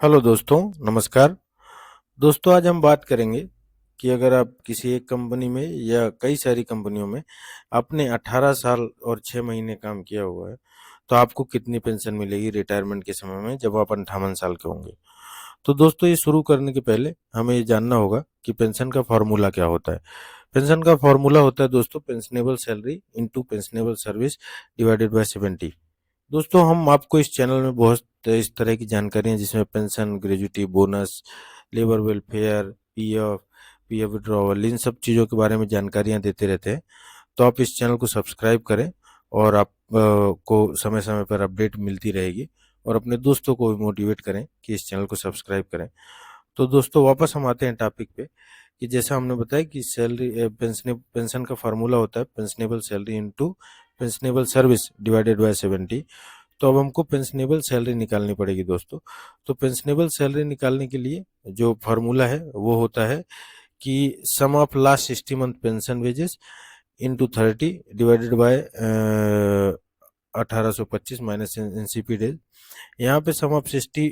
Hello दोस्तों, नमस्कार। दोस्तों, आज हम बात करेंगे कि अगर आप किसी एक कंपनी में या कई सारी कंपनियों में आपने 18 साल और 6 महीने काम किया हुआ है, तो आपको कितनी पेंशन मिलेगी रिटायरमेंट के समय में जब आप 58 साल के होंगे। तो दोस्तों, ये शुरू करने के पहले हमें ये जानना होगा कि पेंशन का फॉर्मूला क्या होता है। पेंशन का फॉर्मूला होता है दोस्तों, pensionable salary into pensionable service divided by 70। दोस्तों, हम आपको इस चैनल में बहुत इस तरह की जानकारियां जिसमें pension, gratuity, bonus, labour welfare, PF, PF withdrawal, इन सब चीज़ों के बारे में जानकारियां देते रहते हैं। तो आप इस चैनल को सब्सक्राइब करें और आप को समय समय पर अपडेट मिलती रहेगी, और अपने दोस्तों को भी मोटिवेट करें कि इस चैनल को सब्सक्राइब करें। तो दोस्तों, वापस हम आते हैं टॉपिक पे कि जैसा हमने बताया कि सैलरी पेंशन का फार्मूला होता है pensionable salary into pensionable service divided by 70। तो अब हमको पेंशनेबल सैलरी निकालनी पड़ेगी दोस्तों। तो पेंशनेबल सैलरी निकालने के लिए जो फार्मूला है वो होता है कि sum of last 60 month pension wages into 30 divided by 1825 minus NCP days. यहाँ पे सम ऑफ 60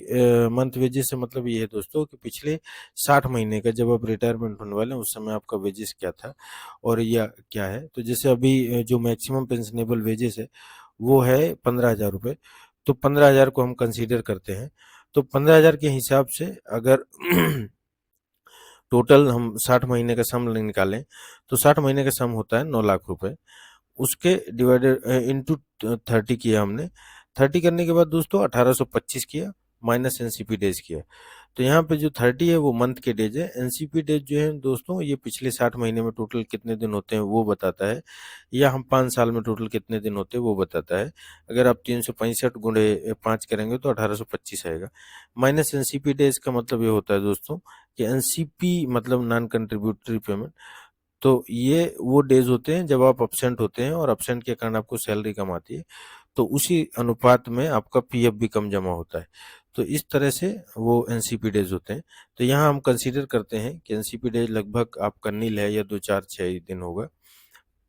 मंथ वेजेस से मतलब ये है दोस्तों कि पिछले 60 महीने का जब आप रिटायरमेंट होने वाले हैं उस समय आपका वेजेस क्या था और या क्या है। तो जैसे अभी जो मैक्सिमम पेंशनेबल वेजेस है वो है 15,000 रुपये। तो 15,000 को हम कंसीडर करते हैं। तो 15,000 के हिसाब से अगर टोटल हम 60 महीने का सम निकालें तो 60 महीने का सम होता है 9 लाख रुपए। उसके डिवाइडेड इंटू 30 किया हमने। 30 करने के बाद दोस्तों 1825 किया माइनस एनसीपी डेज किया। तो यहाँ पे जो 30 है वो मंथ के डेज है। एनसीपी डेज जो है दोस्तों ये पिछले 60 महीने में टोटल कितने दिन होते हैं वो बताता है, या हम 5 साल में टोटल कितने दिन होते हैं वो बताता है। अगर आप 365 गुणे 5 करेंगे तो 1825 आएगा। माइनस एनसीपी डेज का मतलब ये होता है दोस्तों कि एनसीपी मतलब नॉन कंट्रीब्यूटरी पेमेंट। तो ये वो डेज होते हैं जब आप अपसेंट होते हैं और अपसेंट के कारण आपको सैलरी कम आती है, तो उसी अनुपात में आपका पीएफ भी कम जमा होता है। तो इस तरह से वो एनसीपी डेज होते हैं। तो यहाँ हम कंसीडर करते हैं कि एनसीपी डेज लगभग आपका नील है या 2 4 6 दिन होगा।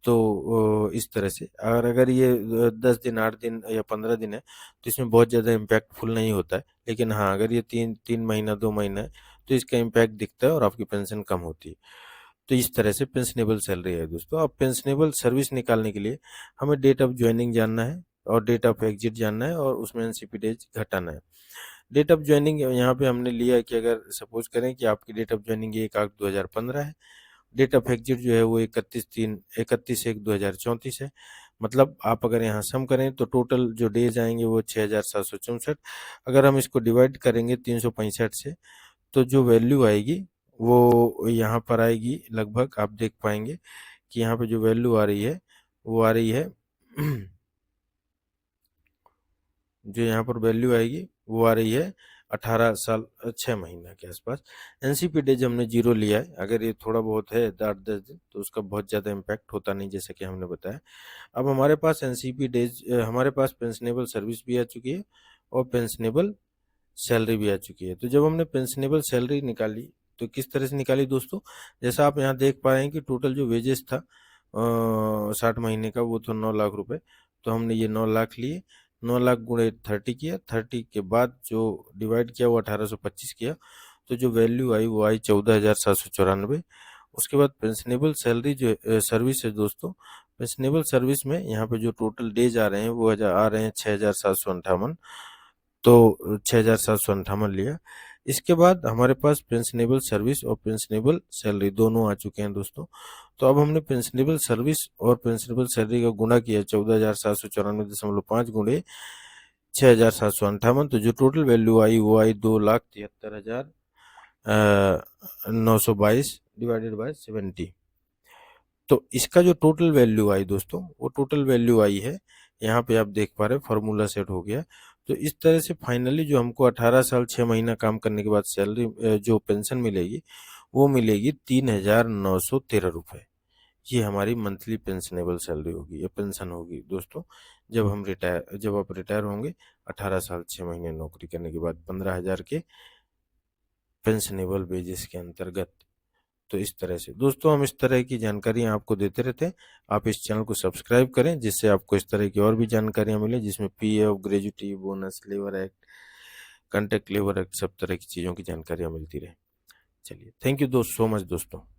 तो इस तरह से और अगर ये 10 दिन 8 दिन या 15 दिन है तो इसमें बहुत ज़्यादा इम्पैक्टफुल नहीं होता है। लेकिन हाँ, अगर ये 3 3 महीना 2 महीना है तो इसका इम्पैक्ट दिखता है और आपकी पेंशन कम होती है। तो इस तरह से पेंशनेबल सैलरी है दोस्तों। अब पेंशनेबल सर्विस निकालने के लिए हमें डेट ऑफ ज्वाइनिंग जानना है और डेट ऑफ एग्जिट जानना है और उसमें एनसीपी डेज घटाना है। डेट ऑफ ज्वाइनिंग यहाँ पे हमने लिया है कि अगर सपोज करें कि आपकी डेट ऑफ ज्वाइनिंग 1/8/2015 है। डेट ऑफ एग्जिट जो है वो 31/1/2034 है। मतलब आप अगर यहाँ सम करें तो टोटल जो डेज आएंगे वो 6,764। अगर हम इसको डिवाइड करेंगे 365 से तो जो वैल्यू आएगी वो यहाँ पर आएगी। लगभग आप देख पाएंगे कि यहाँ पे जो वैल्यू आ रही है वो आ रही है जो यहाँ पर वैल्यू आएगी वो आ रही है 18 साल 6 महीना के आसपास। एनसीपी डेज हमने 0 लिया है। अगर ये थोड़ा बहुत है 8 10 दिन तो उसका बहुत ज़्यादा इम्पैक्ट होता नहीं, जैसे कि हमने बताया। अब हमारे पास एनसीपी डेज हमारे पास पेंशनेबल सर्विस भी आ चुकी है और पेंशनेबल सैलरी भी आ चुकी है। तो जब हमने पेंशनेबल सैलरी निकाली तो किस तरह से निकाली दोस्तों। जैसा आप यहाँ देख पा रहे हैं कि टोटल जो वेजेस था 60 महीने का वो तो 9 लाख रुपए। तो हमने ये 9 लाख लिए, 9 लाख गुणे 30 किया, 30 के बाद जो डिवाइड किया वो 1825 किया। तो जो वैल्यू आई वो आई 14,794। उसके बाद पेंशनेबल सैलरी जो सर्विस है दोस्तों, पेंशनेबल सर्विस में यहाँ पे जो टोटल डेज आ रहे हैं वो आ रहे हैं 6,758। तो 6,758 लिया। इसके बाद हमारे पास पेंशनेबल सर्विस और पेंशनेबल सैलरी दोनों आ चुके हैं दोस्तों। तो अब हमने पेंशनेबल सर्विस और पेंशनेबल सैलरी का गुणा किया 14,794.5 गुणे 6,758। तो जो टोटल वैल्यू आई वो आई 2,73,922 डिवाइडेड बाय 70। तो इसका जो टोटल वैल्यू आई दोस्तों वो टोटल वैल्यू आई है, यहाँ पे आप देख पा रहे हैं फॉर्मूला सेट हो गया। तो इस तरह से फाइनली जो हमको 18 साल 6 महीना काम करने के बाद सैलरी जो पेंशन मिलेगी वो मिलेगी 3,913 रुपये। ये हमारी मंथली पेंशनेबल सैलरी होगी या पेंशन होगी दोस्तों, जब आप रिटायर होंगे 18 साल 6 महीने नौकरी करने के बाद 15,000 के पेंशनेबल वेजेस के अंतर्गत। तो इस तरह से दोस्तों हम इस तरह की जानकारियां आपको देते रहते हैं। आप इस चैनल को सब्सक्राइब करें जिससे आपको इस तरह की और भी जानकारियां मिले, जिसमें PF, gratuity, bonus, labour act, contact labour act सब तरह की चीज़ों की जानकारियाँ मिलती रहे। चलिए, थैंक यू दोस्त, सो मच दोस्तों।